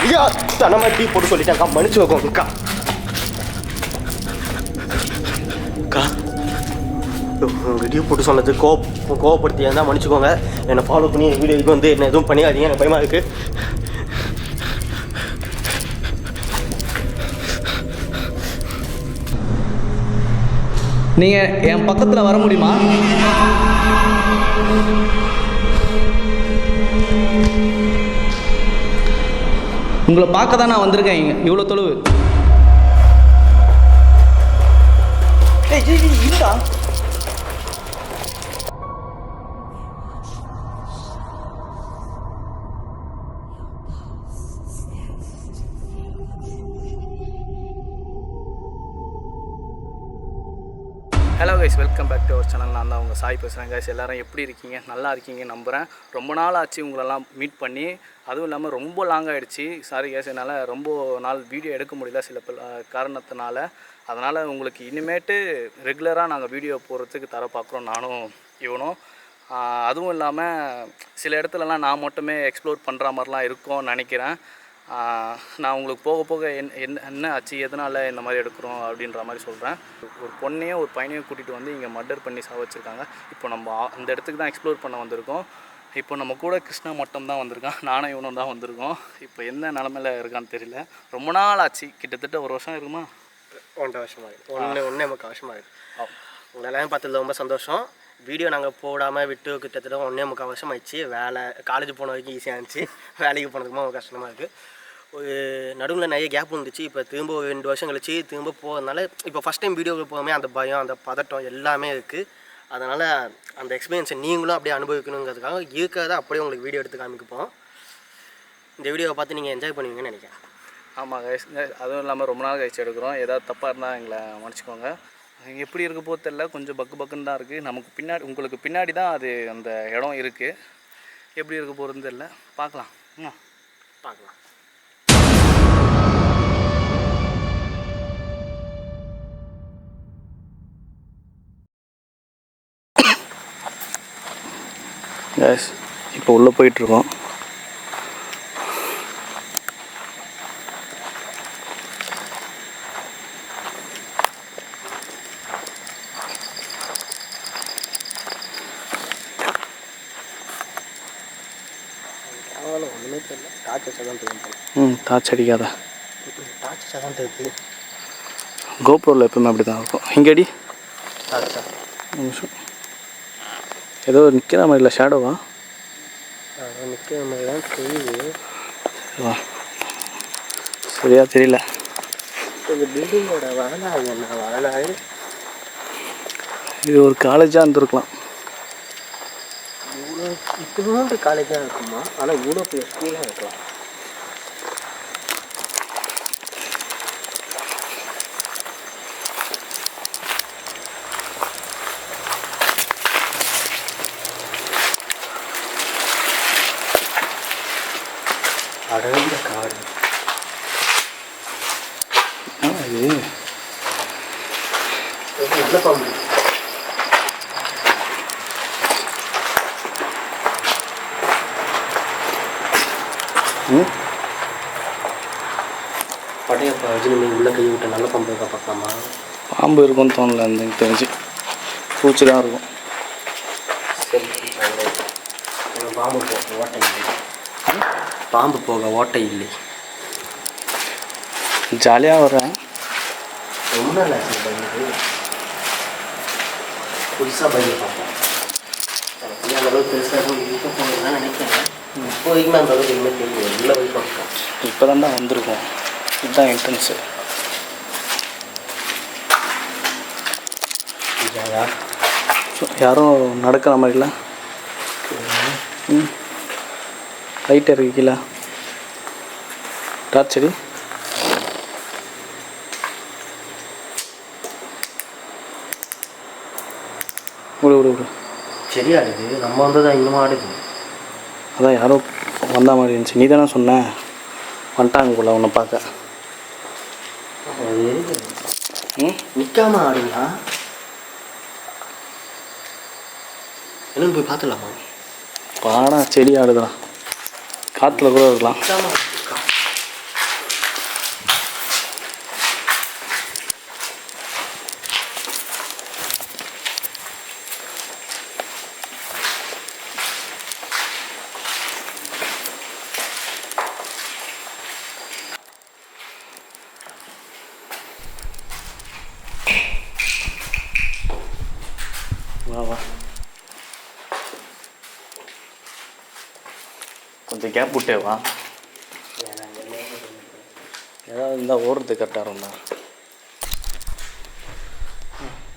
ஐயா தனமாக டீ போட்டு சொல்லிட்டாக்கா, மன்னிச்சுக்கோங்கக்கா. அக்கா உங்கள் டீ போட்டு சொன்னது கோவப்படுத்தி இருந்தால் மன்னிச்சுக்கோங்க. என்னை ஃபாலோ பண்ணி வீடியோக்கு வந்து என்ன எதுவும் பண்ணிடாதீங்க, எனக்கு பயமாக இருக்குது. நீங்கள் என் பக்கத்தில் வர முடியுமா? உங்களை பார்க்க தான் நான் வந்திருக்கேன். இவ்வளோ தொலைவு. இல்லா hello guys, welcome back to our channel. நான் தான் உங்கள் சாய் பேசுகிறேன். கைஸ் எல்லோரும் எப்படி இருக்கீங்க? நல்லா இருக்கீங்க நம்புகிறேன். ரொம்ப நாள் ஆச்சு உங்களெல்லாம் மீட் பண்ணி. அதுவும் இல்லாமல் ரொம்ப லாங் ஆகிடுச்சு. சாரி கைஸ், என்னால் ரொம்ப நாள் வீடியோ எடுக்க முடியல சில காரணத்தினால. அதனால் உங்களுக்கு இனிமேட்டு ரெகுலராக நாங்கள் வீடியோ போடுறதுக்கு தர பார்க்குறோம், நானும் இவனும். அதுவும் இல்லாமல் சில இடத்துலலாம் நான் மட்டுமே எக்ஸ்ப்ளோர் பண்ணுற மாதிரிலாம் இருக்கும்னு நினைக்கிறேன். நான் உங்களுக்கு போக போக என்ன ஆச்சு, எதனால் இந்த மாதிரி எடுக்கிறோம் அப்படின்ற மாதிரி சொல்கிறேன். ஒரு பொண்ணையும் ஒரு பையனையும் கூட்டிகிட்டு வந்து இங்கே மர்டர் பண்ணி சாவச்சிருக்காங்க. இப்போ நம்ம அந்த இடத்துக்கு தான் எக்ஸ்ப்ளோர் பண்ண வந்திருக்கோம். இப்போ நம்ம கூட கிருஷ்ணா மட்டும் தான் வந்திருக்கான், நானும் இவனும் தான் வந்திருக்கோம். இப்போ என்ன நிலமையில இருக்கான்னு தெரியல. ரொம்ப நாள் ஆச்சு, கிட்டத்தட்ட 1 வருஷம் இருக்குமா? 1.5 வருஷமாகுது. ஒன்றே முக்கால் வருஷமாகுது. உங்களெல்லாம் பார்த்தது ரொம்ப சந்தோஷம். வீடியோ நாங்கள் போடாமல் விட்டு கிட்டத்தட்ட 1.25 வருஷம் ஆயிடுச்சு. வேலை காலேஜ் போன வரைக்கும் ஈஸியாக இருந்துச்சு, வேலைக்கு போனதுக்குமா கஷ்டமாக இருக்குது. ஒரு நடுவில் நிறைய கேப் இருந்துச்சு. இப்போ திரும்ப 2 வருஷம் கழிச்சு திரும்ப போகிறதுனால இப்போ ஃபஸ்ட் டைம் வீடியோவுக்கு போகாமல் அந்த பயம், அந்த பதட்டம் எல்லாமே இருக்குது. அதனால் அந்த எக்ஸ்பீரியன்ஸை நீங்களும் அப்படியே அனுபவிக்கணுங்கிறதுக்காக இருக்கிறத அப்படியே உங்களுக்கு வீடியோ எடுத்து காமிக்கப்போம். இந்த வீடியோவை பார்த்து நீங்கள் என்ஜாய் பண்ணுவீங்கன்னு நினைக்கிறேன். ஆமாம் கைஸ், அதுவும் இல்லாமல் ரொம்ப நாள் கழிச்சு எடுக்கிறோம். ஏதாவது தப்பாக இருந்தால் எங்களை மன்னிச்சிக்கோங்க. எப்படி இருக்க போது தெரியல, கொஞ்சம் பக்குன்னு தான் இருக்குது. நமக்கு பின்னாடி, உங்களுக்கு பின்னாடி தான் அது அந்த இடம் இருக்குது. எப்படி இருக்க போகிறதுன்னு தெரியல, பார்க்கலாம். பார்க்கலாம். கைஸ் இப்போ உள்ளே போயிட்டுருக்கோம். ஒன்றுமே தெரியல. டார்ச் வச்சா தான் தெரியும். டார்ச் அடிக்காத. டார்ச் வச்சா தான் தெரியுது. கோப்ரோவில் எப்பவுமே அப்படி தான் இருக்கும். இங்கே அடி. டார்ச்சா நிமிஷம். ஏதோ நிற்கிற மாதிரி இல்லை, ஷேடோவா? நிற்கிற மாதிரி தான் தெரியுது. சரியா தெரியல. இந்த பில்டிங்கோட வரலாறு என்ன? வரலாறு இது ஒரு காலேஜாக இருந்திருக்கலாம். இவ்வளோ இத்தனோண்டு காலேஜாக இருக்குமா? ஆனால் இவ்வளோ பெரிய ஸ்கூலாக இருக்கலாம். அடர்ந்த காடு. இது நல்ல பாம்பு. படையப்பா ரஜினி உள்ள கை விட்டு நல்ல பாம்பு இருக்கா பார்க்கலாமா? பாம்பு இருக்கும்னு தோணல, எனக்கு தெரிஞ்சு பூச்சி தான் இருக்கும். சரி, பாம்பு போக ஓட்டை இல்லை. பாம்பு போக ஓட்டை இல்லை. ஜாலியாக வர்றேன். ரொம்ப நல்லா இருக்குது பையனுக்கு. புதுசாக பையன் பார்ப்போம். அந்த அளவுக்கு பெருசாக இருக்க போகுதுன்னு நினைக்கிறேன். இப்போ வரைக்கும் அந்த அளவுக்கு எதுவுமே தெரியும். உள்ள போய் பார்க்கலாம். இப்போ தான் வந்திருக்கோம். இதுதான் என்ட்ரன்ஸு. யாரும் நடக்கிற மாதிரில லைட் இருக்கீங்களா? டார்ச் சரி. விடு சரியா இருக்குது. நம்ம வந்ததா இன்னும் ஆடுது. அதான் யாரோ வந்த மாதிரி இருந்துச்சு. நீ தானே சொன்ன வந்துட்டாங்க போல உன்னை பார்க்க. நிற்காம ஆடுங்களா? என்னன்னு போய் பார்த்துலாமா? பாடா செடி ஆடுதான், காற்றுல கூட இருக்கலாம். வா வா, கொஞ்சம் கேப் விட்டே வா. ஏதாவது இருந்தால் ஓடுறது கரெக்டாக இருந்தா.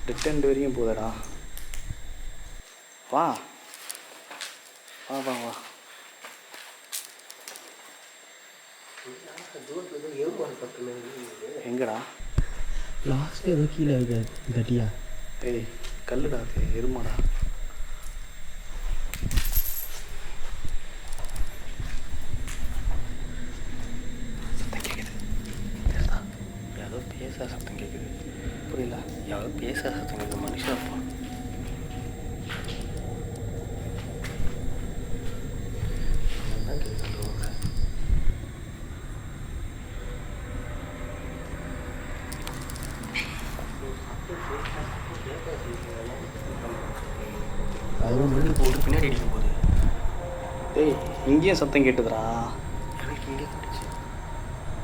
ரிட்டன் வரைக்கும் போதடா. வா வா வா வா. எங்கடா லாஸ்ட் ஏதோ கீழே தட்டியா? ஏய் கல்லுடா, அது எருமாடா. சத்தம் கேட்குது. யாரோ பேச சத்தம் கேட்குது. புரியல. யாரோ பேச சத்தம் கேட்குது. மனுஷன் அப்பா. அதுவும் மணி போட்டு பின்னாடி அடிக்கும் போது டேய் இங்கேயும் சத்தம் கேட்டுதுடா. எனக்கு இங்கே கட்டுச்சு.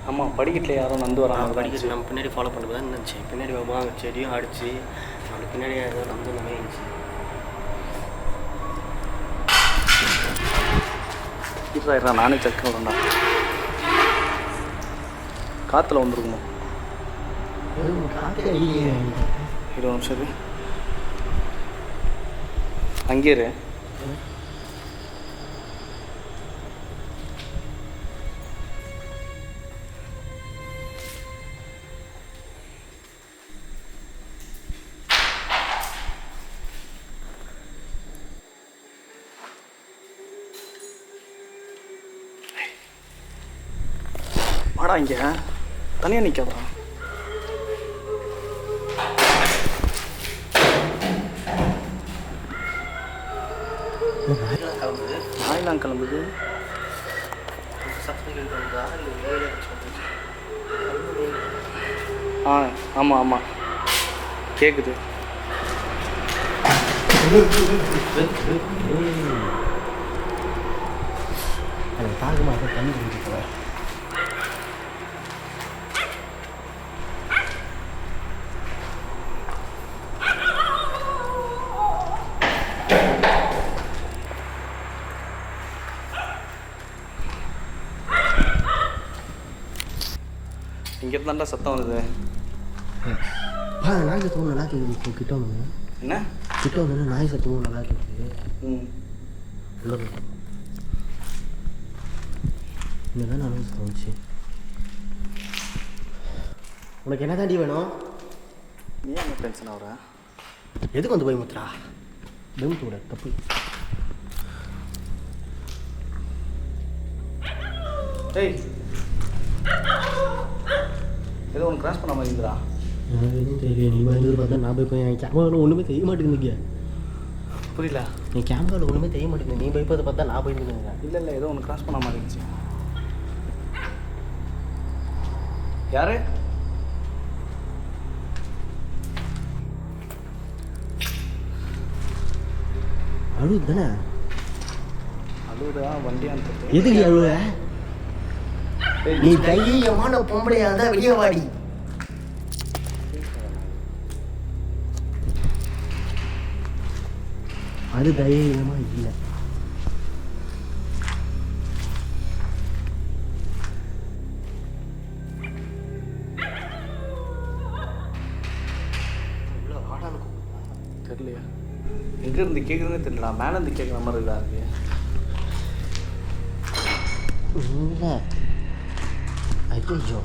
ஆமாம், படிக்கட்டில் யாரும் நந்து வராங்க. படிக்கட்டு நம்ம பின்னாடி ஃபாலோ பண்ணி தான் இருந்துச்சு. பின்னாடி வரும்போது செடியும் அடிச்சு நம்மளுக்கு பின்னாடி ஏதோ நந்து நம்ம இருந்துச்சு. இருடா நானே செக் வரேன்டா. காற்றுல வந்துருக்குமா? காற்று 20 நிமிஷம் இரு. அங்கே இரு. வாடா இங்கே, தனியாக நிற்காதா. நாயெல்லாம் கிளம்புது. ஆ ஆமாம் ஆமாம் கேட்குது. பார்க்க மாட்டேன், தண்ணி குடிக்க போகிறேன். இங்கே இருந்தாண்டா சத்தம் வந்தது. நாய் சத்தமும் நல்லா கேட்குது. இப்போ கிட்ட வந்து என்ன கிட்ட வந்து நாய் சத்தமும் நல்லா கேட்குது. இங்கே தான் நான் சத்தம் வந்துச்சு. உனக்கு என்ன தாண்டி வேணும்? நீ என்ன டென்ஷன் ஆகுற? எதுக்கு வந்து போய் முத்துறா? பயமுத்து விட தப்பு. டேய் ஏதோ ஒன்று கிராஸ் பண்ண மாதிரி இருந்துடா. எனக்கு எதுவும் தெரியல. நீ பயந்து பார்த்தா நான் போய் என் கேமராவில் ஒன்றுமே தெரிய மாட்டேங்குதுங்க. புரியல. என் கேமராவில் ஒன்றுமே தெரிய மாட்டேங்குது. நீ பயப்பதை பார்த்தா நான் பயந்துங்க. இல்லை இல்லை, ஏதோ ஒன்று கிராஸ் பண்ண மாதிரி இருந்துச்சு. யாரு? அழுது தானே? அழுவுதா? வண்டியான்னு எதுக்கு அழுவ? நீ தைரியமான பொம்பளையா இருந்தா வெளியே வாடி. அது தைரியமா இல்லை. தெரியலையா? எங்கேருந்து கேட்குறதுன்னு தெரியலடா. மேலேருந்து கேட்குற மாதிரி இதாக இருக்கு. இல்லை ஐயோ,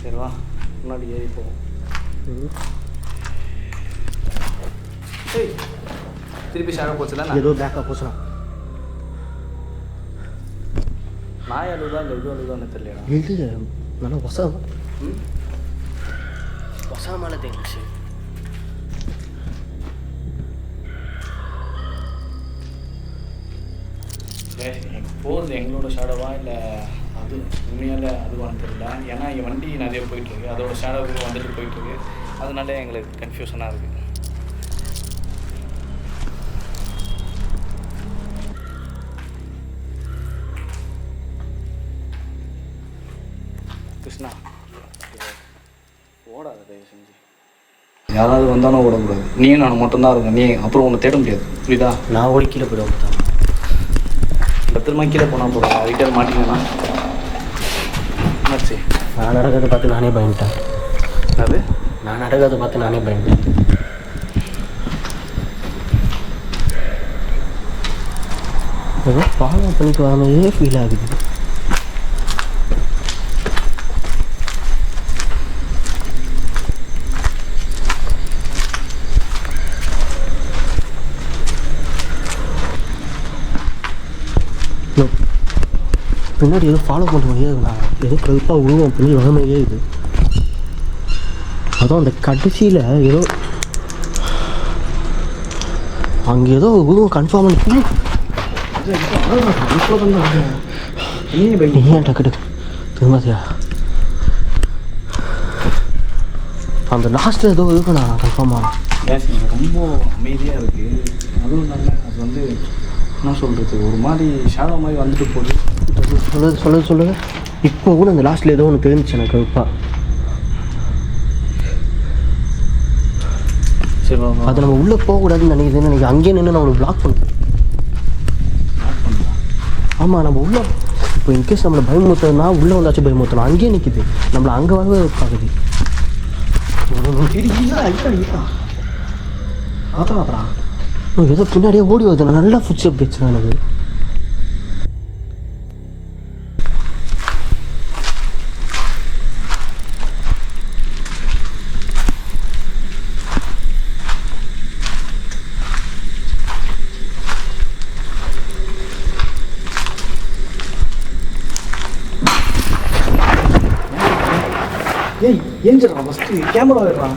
சரி வா முன்னாடி ஏறி போவோம். திருப்பி ஷேடோ போச்சுல. ஏதோ பேக்கா போச்சுனா நாய் அழுதா இல்லை இது அழுதான்னு தெரியலடா. இது நல்லா வசம் வசமால தெரிஞ்சிச்சு. போகிறது எங்களோட ஷேடோவா இல்லை அது உண்மையால் அதுவான்னு தெரியல. ஏன்னா என் வண்டி நிறைய போயிட்டுருக்கு, அதோட ஷேடோவுக்கு வந்துட்டு போயிட்டுருக்கு. அதனால எங்களுக்கு கன்ஃபியூஷனாக இருக்குது. கிருஷ்ணா ஓடாது தயவு செஞ்சு. யாராவது வந்தாலும் ஓடக்கூடாது. நீயும் நான் மட்டும்தான் இருக்கும். நீ அப்புறம் உன்னை தேட முடியாது. புரியுதா? நான் ஓடி கீழே போயிடுவேன் தான். பத்திரமா கீழே போனால் போதும். அதுக்கிட்ட மாட்டிங்கன்னா என்னாச்சு? நான் நடக்கிறத பார்த்து நானே பயந்துட்டேன். அது நான் நடக்கிறத பார்த்து நானே பயந்துட்டேன். ஏதோ ஃபாலோ பண்ணிட்டு வரமையே ஃபீல் ஆகுது. பின்னாடி ஏதோ ஃபாலோ பண்ணுற மாதிரியே நான் ஏதோ கருப்பாக உருவம் பண்ணி வரமையே இது. அதுவும் அந்த கடைசியில் ஏதோ அங்கே ஏதோ உருவம் கன்ஃபார்ம் பண்ணி ஏன் டக்கு திரும்பியா அந்த லாஸ்ட்டில் ஏதோ இருக்குண்ணா கன்ஃபார்மாக. ரொம்ப அமைதியாக இருக்குது. அதுவும் இல்லாமல் அது வந்து என்ன சொல்கிறது, ஒரு மாதிரி ஷேடோ மாதிரி வந்துட்டு போகுது. சொல்லுது இப்போ கூட அந்த லாஸ்ட்டில் ஏதோ ஒன்று தெரிஞ்சிச்சு எனக்கு கருப்பா. சரி, அது நம்ம உள்ளே போகக்கூடாதுன்னு நினைக்கிறேன். எனக்கு அங்கேயே நின்று நான் அவனுக்கு பிளாக் பண்ணுறேன். ஆமாம், நம்ம உள்ளே இப்போ இன்கேஸ் நம்மளை பயமுறுத்துறதுனா உள்ளே வந்தாச்சும் பயமுறுத்தணும். அங்கேயே நிற்கிது, நம்மளை அங்கே வரவே பார்க்குது. ஏதோ பின்னாடியே ஓடி வருது. நான் நல்லா ஃபுட் ஸ்டெப் வச்சுருவேன் எனக்கு. ஏய் ஏஞ்சிடறான் ஃபஸ்ட்டு கேமரா விடுறான்.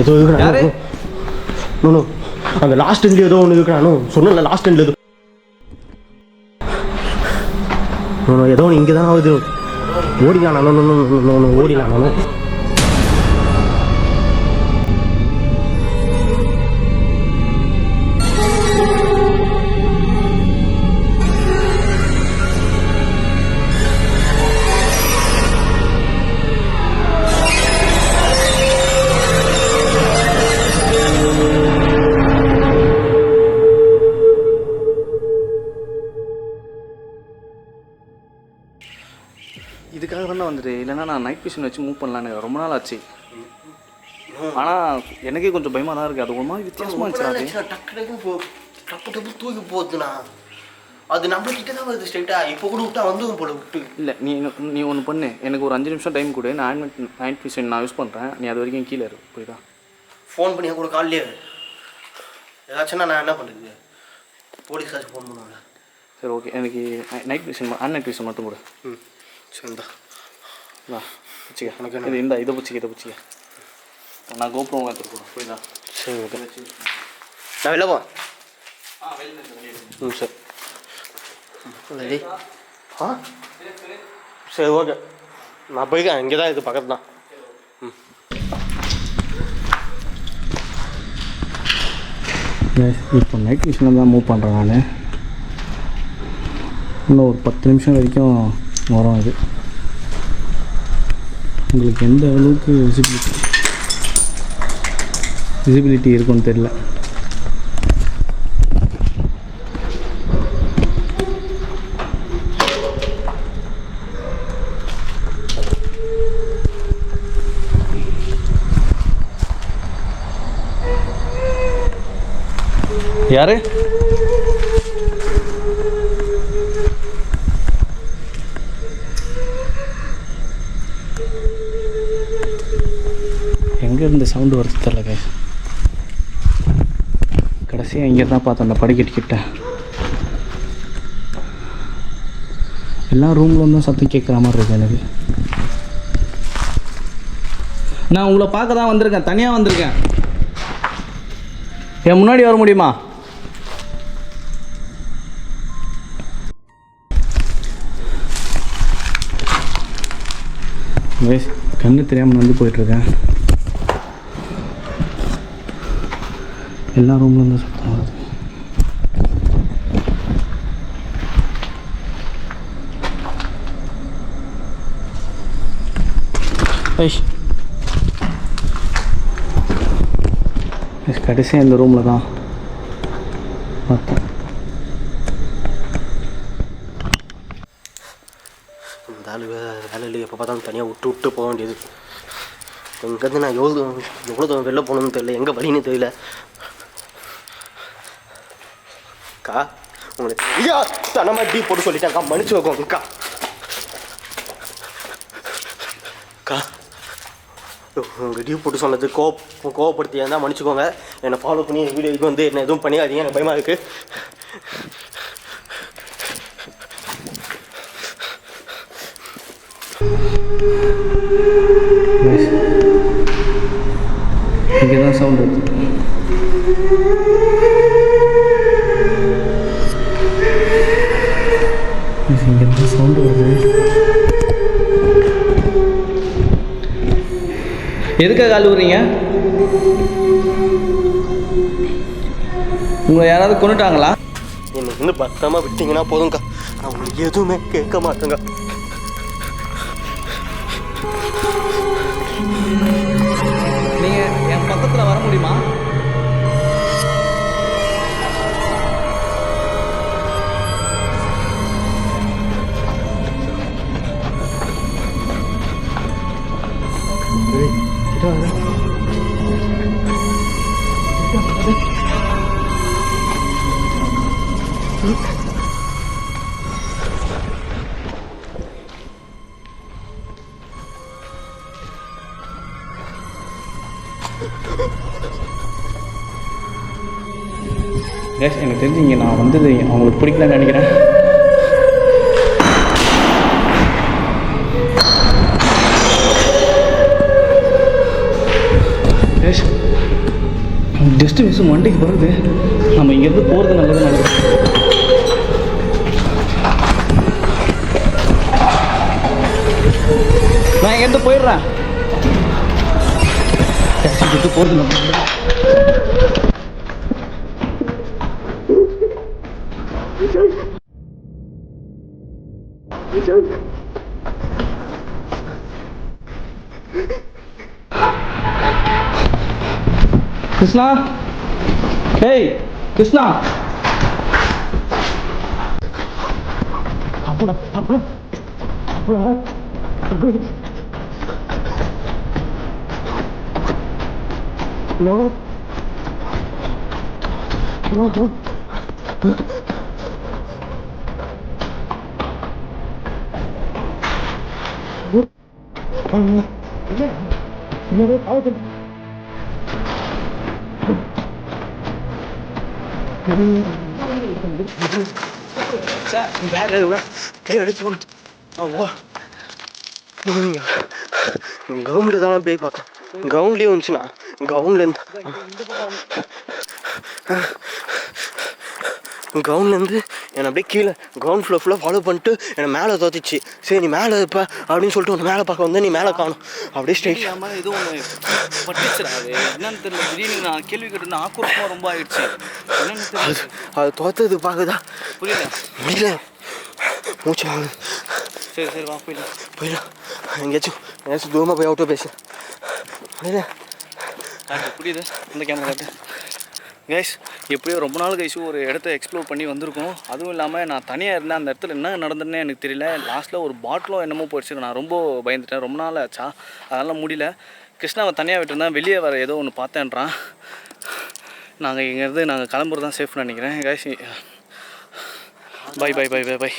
ஏதோ இருக்கிறான். அந்த லாஸ்ட் எண்ட்ல ஏதோ ஒன்று இருக்கிறானோ சொன்னல. லாஸ்ட் எண்ட்ல ஏதோ ஒன்று இங்கே தான் ஆகுது. ஓடிலாம் ஓடிலாம். இதுக்காக தானே வந்துட்டு, இல்லைன்னா நான் நைட் விஷன் வச்சு மூவ் பண்ணலான்னு ரொம்ப நாள் ஆச்சு. ஆனால் எனக்கே கொஞ்சம் பயமாக தான் இருக்குது. அது ஒரு மாதிரி வித்தியாசமாக இருந்துச்சு. டப்பு தூக்கி போகுதுண்ணா. அது நம்மகிட்ட தான் வருது ஸ்ட்ரைட்டாக. இப்போ கூட விட்டா வந்து போல விட்டு. இல்லை, நீ ஒன்று பண்ணு. எனக்கு ஒரு 5 நிமிஷம் டைம் கொடு. நான் நைட் விஷன் நான் யூஸ் பண்ணுறேன். நீ அது வரைக்கும் கீழே இருக்கு. புரியுதா? ஃபோன் பண்ணி கூட காலையிலே ஏதாச்சும்னா நான் என்ன பண்ணுறது? போலீஸாச்சும் ஃபோன் பண்ணுவாங்க. சரி, ஓகே. எனக்கு நைட் விஷன் நைட் விஷன் மட்டும் கொடு. சரிந்தா வா பிடிச்சிக்க. எனக்கு இந்த இதை பிடிச்சிக்க. நான் கோப்ரோவும் எடுத்துகிட்டு போகிறேன். புரியுதா? சரி, ஓகே. நான் வெளில போவேன். சரி. சரி, ஓகே. நான் போய்க்கேன். இங்கே தான் இது பக்கத்து தான். இப்போ நைட் விஷனில் தான் மூவ் பண்ணுறேன் நான். இன்னும் ஒரு 10 நிமிஷம் வரைக்கும் வரும். இது உங்களுக்கு எந்த அளவுக்கு விசிபிலிட்டி இருக்குன்னு தெரியல. யாரு? எங்கே இருந்து சவுண்டு வருது தெரியல கைஸ். கடைசியாக இங்கே தான் பார்த்தேன், அந்த படிக்கட்டுக்கிட்ட. எல்லா ரூமில் இருந்தும் சத்தம் கேட்குற மாதிரி இருக்கு எனக்கு. நான் உங்களை பார்க்க தான் வந்திருக்கேன், தனியாக வந்திருக்கேன். என் முன்னாடி வர முடியுமா? கண்ணு தெரியாமல் வந்து போயிட்டுருக்கேன். எல்லா ரூம்லேருந்து சத்தம் வருது. கடைசியாக இந்த ரூமில் தான் பார்த்தேன். இந்த ஆள் வேலையில் எப்போ பார்த்தாலும் தனியாக விட்டு போக வேண்டியது. இங்கேருந்து நான் எவ்வளோ தூரம் வெளில போகணுன்னு தெரியல, எங்கே வழின்னு தெரியல. அக்கா உங்களுக்கு ஐயா தனமாக டீ போட்டு சொல்லிட்டேன்க்கா, மன்னிச்சு வைக்கோங்கக்கா. அக்கா உங்கள் டீ போட்டு சொன்னது கோவப்படுத்தியா இருந்தால் மன்னிச்சுக்கோங்க. என்னை ஃபாலோ பண்ணி வீடியோக்கு வந்து என்ன எதுவும் பண்ணியாதீங்க, எனக்கு பயமாக இருக்குது. இங்கே தான் சவுண்ட் வருது. இங்கே தான் சவுண்டு வருது. எதுக்காக கால் விடுறீங்க? உங்களை யாராவது கொண்டுட்டாங்களா? என்னை வந்து பத்திரமா விட்டீங்கன்னா போதும்க்கா, நான் உங்களுக்கு எதுவுமே கேட்க மாட்டேங்க. நீங்கள் என் பக்கத்தில் வர முடியுமா? எனக்கு தெரிஞ்சு இங்கே நான் வந்தது அவங்களுக்கு பிடிக்கலன்னு நினைக்கிறேன். ஜஸ்ட்டு மிஸ் மண்டைக்கு வருது. நம்ம இங்கேருந்து போகிறது நல்லது நினைக்கிறேன். நான் இங்கேருந்து போயிடுறேன். டாக்ஸி விட்டு போகிறது நம்ம கிருஷ்ணா. ஹேய் கிருஷ்ணா. அப்படா அப்படா அப்படா. No. No. வேற கை அடிச்சு கவுண்டு தான் போய் பார்த்தேன். கவுண்ட்லேயே வந்துச்சுண்ணா, கவுண்ட்லேருந்து என்னை அப்படியே கீழே கிரவுண்ட் ஃப்ளோர் ஃபுல்லாக ஃபாலோ பண்ணிட்டு என்னை மேலே தோத்துச்சு. சரி நீ மேலே இருப்ப அப்படின்னு சொல்லிட்டு உன்னை மேலே பார்க்க வந்து நீ மேலே காணும். அப்படியே ஸ்ட்ரெயிட் எதுவும் ஒன்று பட்டுச்சுடா. அது என்னன்னு தெரியல, திடீர்னு நான் கேள்வி கேட்டு ஆக்ரோஷமாக ரொம்ப ஆயிடுச்சு. என்னன்னு தெரியல, அது தோத்தது பார்க்குதா புரியல முடியல, மூச்சு வாங்க. சரி சரி வா போயிடலாம். எங்கேயாச்சும் தூரமாக போய் அவுட்டோ பேசு. புரியல புரியுது. இந்த கேமரா காட்டு கைஸ். எப்படியோ ரொம்ப நாள் கழிச்சு ஒரு இடத்த எக்ஸ்ப்ளோர் பண்ணி வந்திருக்கோம். அதுவும் இல்லாமல் நான் தனியாக இருந்தேன். அந்த இடத்துல என்ன நடந்ததுன்னே எனக்கு தெரியல. லாஸ்ட்டில் ஒரு பாட்டிலோ என்னமோ போயிடுச்சு. நான் ரொம்ப பயந்துட்டேன். ரொம்ப நாள் ஆச்சா, அதெல்லாம் முடியல. கிருஷ்ணாவை தனியாக விட்டுருந்தேன். வெளியே வர ஏதோ ஒன்று பார்த்தேன்றான். நாங்கள் இங்கேருந்து கிளம்புறது தான் சேஃப்னு நினைக்கிறேன் guys. Bye bye bye bye by.